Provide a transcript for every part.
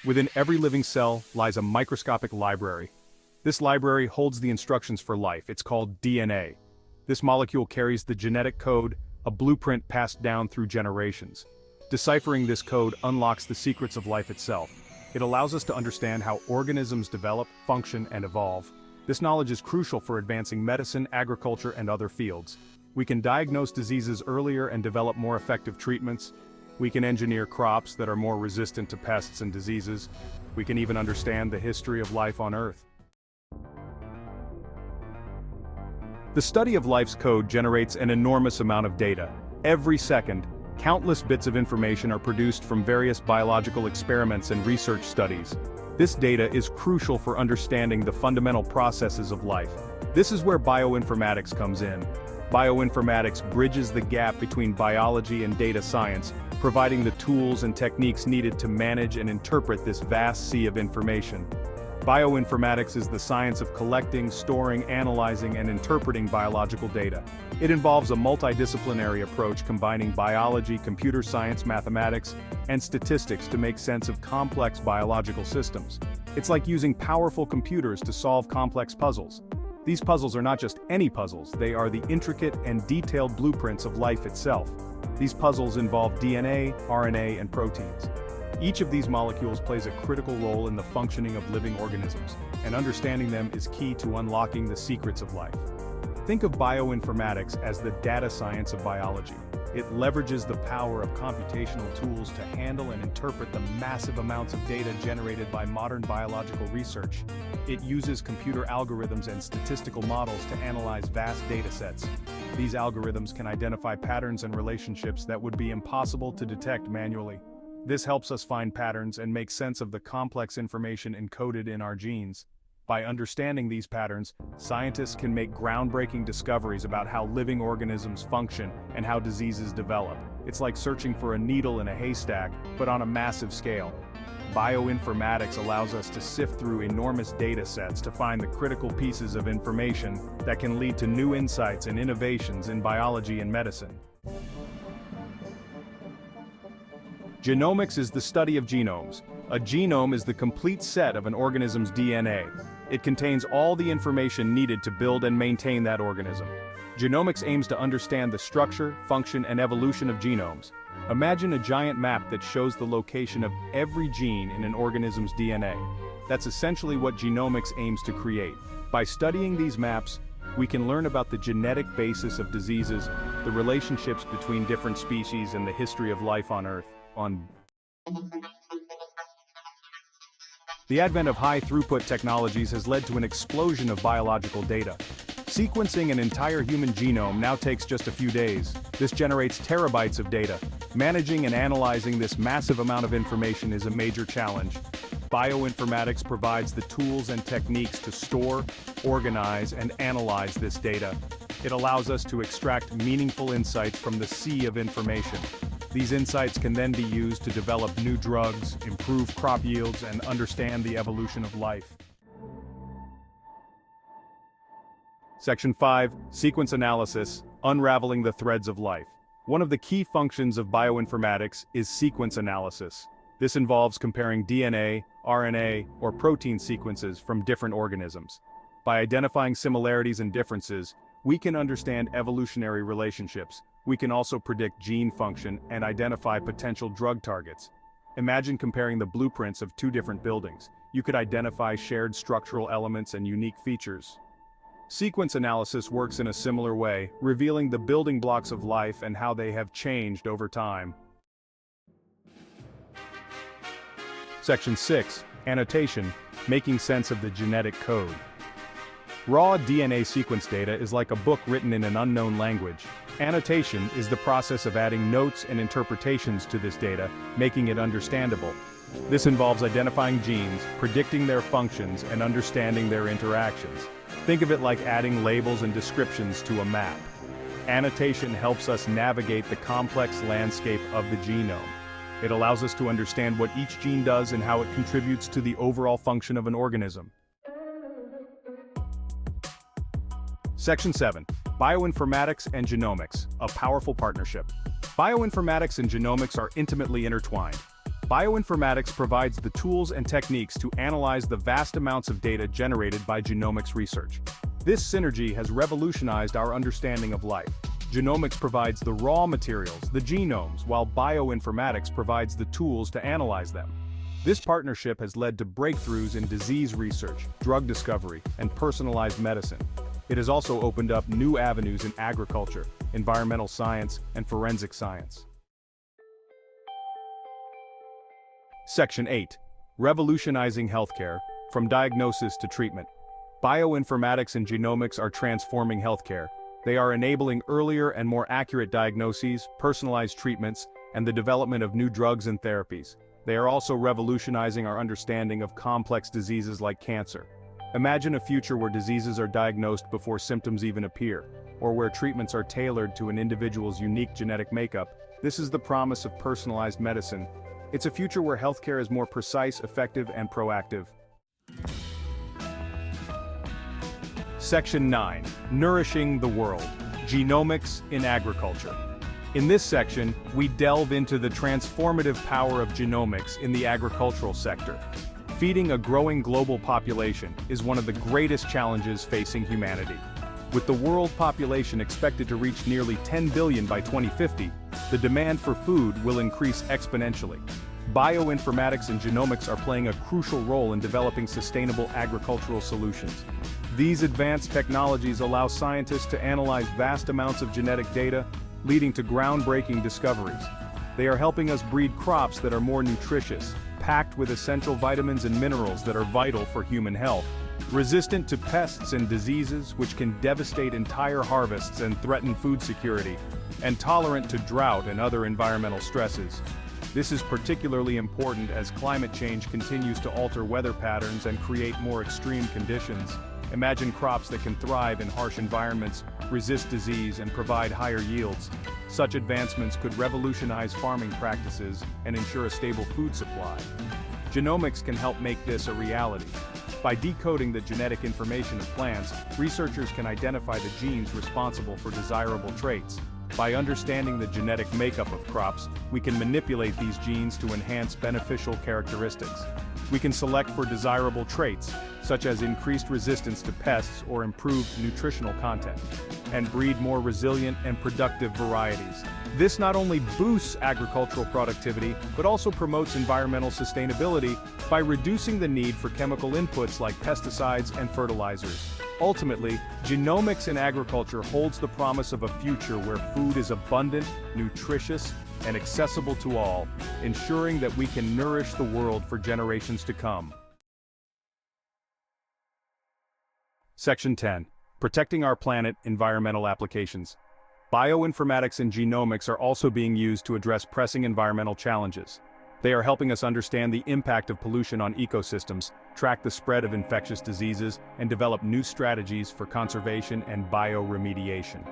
Within every living cell lies a microscopic library. This library holds the instructions for life. It's called DNA. This molecule carries the genetic code, a blueprint passed down through generations. Deciphering this code unlocks the secrets of life itself. It allows us to understand how organisms develop, function, and evolve. This knowledge is crucial for advancing medicine, agriculture, and other fields. We can diagnose diseases earlier and develop more effective treatments. We can engineer crops that are more resistant to pests and diseases. We can even understand the history of life on Earth. The study of life's code generates an enormous amount of data. Every second, countless bits of information are produced from various biological experiments and research studies. This data is crucial for understanding the fundamental processes of life. This is where bioinformatics comes in. Bioinformatics bridges the gap between biology and data science, providing the tools and techniques needed to manage and interpret this vast sea of information. Bioinformatics is the science of collecting, storing, analyzing, and interpreting biological data. It involves a multidisciplinary approach combining biology, computer science, mathematics, and statistics to make sense of complex biological systems. It's like using powerful computers to solve complex puzzles. These puzzles are not just any puzzles, they are the intricate and detailed blueprints of life itself. These puzzles involve DNA, RNA, and proteins. Each of these molecules plays a critical role in the functioning of living organisms, and understanding them is key to unlocking the secrets of life. Think of bioinformatics as the data science of biology. It leverages the power of computational tools to handle and interpret the massive amounts of data generated by modern biological research. It uses computer algorithms and statistical models to analyze vast data sets. These algorithms can identify patterns and relationships that would be impossible to detect manually. This helps us find patterns and make sense of the complex information encoded in our genes. By understanding these patterns, scientists can make groundbreaking discoveries about how living organisms function and how diseases develop. It's like searching for a needle in a haystack, but on a massive scale. Bioinformatics allows us to sift through enormous data sets to find the critical pieces of information that can lead to new insights and innovations in biology and medicine. Genomics is the study of genomes. A genome is the complete set of an organism's DNA. It contains all the information needed to build and maintain that organism. Genomics aims to understand the structure, function, and evolution of genomes. Imagine a giant map that shows the location of every gene in an organism's DNA. That's essentially what genomics aims to create. By studying these maps, we can learn about the genetic basis of diseases, the relationships between different species, and the history of life on Earth. The advent of high-throughput technologies has led to an explosion of biological data. Sequencing an entire human genome now takes just a few days. This generates terabytes of data. Managing and analyzing this massive amount of information is a major challenge. Bioinformatics provides the tools and techniques to store, organize, and analyze this data. It allows us to extract meaningful insights from the sea of information. These insights can then be used to develop new drugs, improve crop yields, and understand the evolution of life. Section 5, Sequence Analysis, Unraveling the Threads of Life. One of the key functions of bioinformatics is sequence analysis. This involves comparing DNA, RNA, or protein sequences from different organisms. By identifying similarities and differences, we can understand evolutionary relationships. We can also predict gene function and identify potential drug targets. Imagine comparing the blueprints of two different buildings. You could identify shared structural elements and unique features. Sequence analysis works in a similar way, revealing the building blocks of life and how they have changed over time. Section 6, Annotation, Making Sense of the Genetic Code. Raw DNA sequence data is like a book written in an unknown language. Annotation is the process of adding notes and interpretations to this data, making it understandable. This involves identifying genes, predicting their functions, and understanding their interactions. Think of it like adding labels and descriptions to a map. Annotation helps us navigate the complex landscape of the genome. It allows us to understand what each gene does and how it contributes to the overall function of an organism. Section 7, Bioinformatics and Genomics, a powerful partnership. Bioinformatics and genomics are intimately intertwined. Bioinformatics provides the tools and techniques to analyze the vast amounts of data generated by genomics research. This synergy has revolutionized our understanding of life. Genomics provides the raw materials, the genomes, while bioinformatics provides the tools to analyze them. This partnership has led to breakthroughs in disease research, drug discovery, and personalized medicine. It has also opened up new avenues in agriculture, environmental science, and forensic science. Section 8. Revolutionizing healthcare, from diagnosis to treatment. Bioinformatics and genomics are transforming healthcare. They are enabling earlier and more accurate diagnoses, personalized treatments, and the development of new drugs and therapies. They are also revolutionizing our understanding of complex diseases like cancer. Imagine a future where diseases are diagnosed before symptoms even appear, or where treatments are tailored to an individual's unique genetic makeup. This is the promise of personalized medicine. It's a future where healthcare is more precise, effective, and proactive. Section 9. Nourishing the world. Genomics in agriculture. In this section, we delve into the transformative power of genomics in the agricultural sector. Feeding a growing global population is one of the greatest challenges facing humanity. With the world population expected to reach nearly 10 billion by 2050, the demand for food will increase exponentially. Bioinformatics and genomics are playing a crucial role in developing sustainable agricultural solutions. These advanced technologies allow scientists to analyze vast amounts of genetic data, leading to groundbreaking discoveries. They are helping us breed crops that are more nutritious, packed with essential vitamins and minerals that are vital for human health, resistant to pests and diseases which can devastate entire harvests and threaten food security, and tolerant to drought and other environmental stresses. This is particularly important as climate change continues to alter weather patterns and create more extreme conditions. Imagine crops that can thrive in harsh environments, resist disease, and provide higher yields. Such advancements could revolutionize farming practices and ensure a stable food supply. Genomics can help make this a reality. By decoding the genetic information of plants, researchers can identify the genes responsible for desirable traits. By understanding the genetic makeup of crops, we can manipulate these genes to enhance beneficial characteristics. We can select for desirable traits, such as increased resistance to pests or improved nutritional content, and breed more resilient and productive varieties. This not only boosts agricultural productivity, but also promotes environmental sustainability by reducing the need for chemical inputs like pesticides and fertilizers. Ultimately, genomics in agriculture holds the promise of a future where food is abundant, nutritious, and accessible to all, ensuring that we can nourish the world for generations to come. Section 10. Protecting our planet, environmental applications. Bioinformatics and genomics are also being used to address pressing environmental challenges. They are helping us understand the impact of pollution on ecosystems, track the spread of infectious diseases, and develop new strategies for conservation and bioremediation.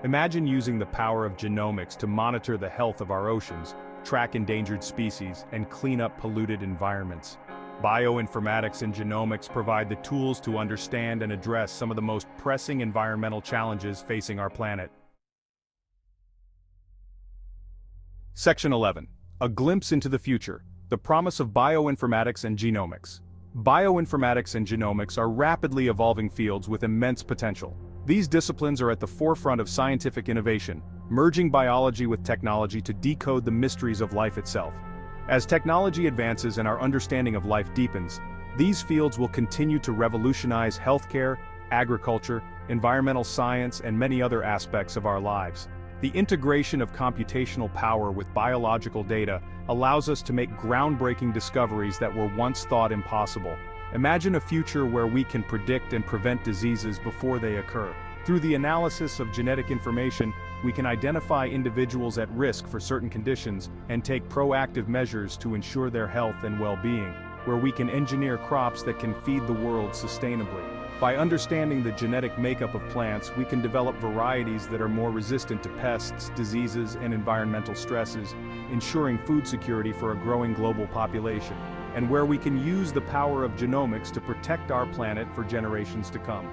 Imagine using the power of genomics to monitor the health of our oceans, track endangered species, and clean up polluted environments. Bioinformatics and genomics provide the tools to understand and address some of the most pressing environmental challenges facing our planet. Section 11. A glimpse into the future, the promise of bioinformatics and genomics. Bioinformatics and genomics are rapidly evolving fields with immense potential. These disciplines are at the forefront of scientific innovation, merging biology with technology to decode the mysteries of life itself. As technology advances and our understanding of life deepens, these fields will continue to revolutionize healthcare, agriculture, environmental science, and many other aspects of our lives. The integration of computational power with biological data allows us to make groundbreaking discoveries that were once thought impossible. Imagine a future where we can predict and prevent diseases before they occur. Through the analysis of genetic information, we can identify individuals at risk for certain conditions and take proactive measures to ensure their health and well-being, where we can engineer crops that can feed the world sustainably. By understanding the genetic makeup of plants, we can develop varieties that are more resistant to pests, diseases, and environmental stresses, ensuring food security for a growing global population, and where we can use the power of genomics to protect our planet for generations to come.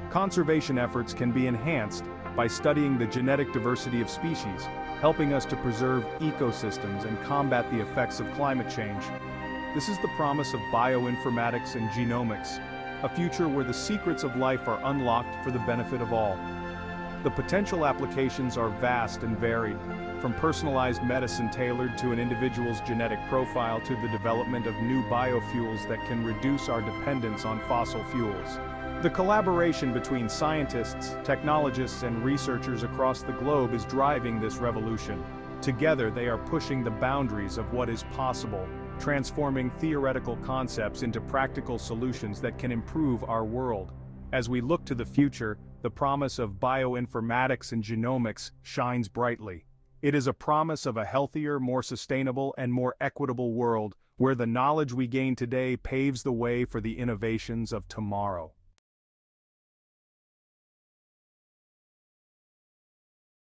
Conservation efforts can be enhanced by studying the genetic diversity of species, helping us to preserve ecosystems and combat the effects of climate change. This is the promise of bioinformatics and genomics, a future where the secrets of life are unlocked for the benefit of all. The potential applications are vast and varied, from personalized medicine tailored to an individual's genetic profile to the development of new biofuels that can reduce our dependence on fossil fuels. The collaboration between scientists, technologists, and researchers across the globe is driving this revolution. Together, they are pushing the boundaries of what is possible, transforming theoretical concepts into practical solutions that can improve our world. As we look to the future, the promise of bioinformatics and genomics shines brightly. It is a promise of a healthier, more sustainable, and more equitable world, where the knowledge we gain today paves the way for the innovations of tomorrow.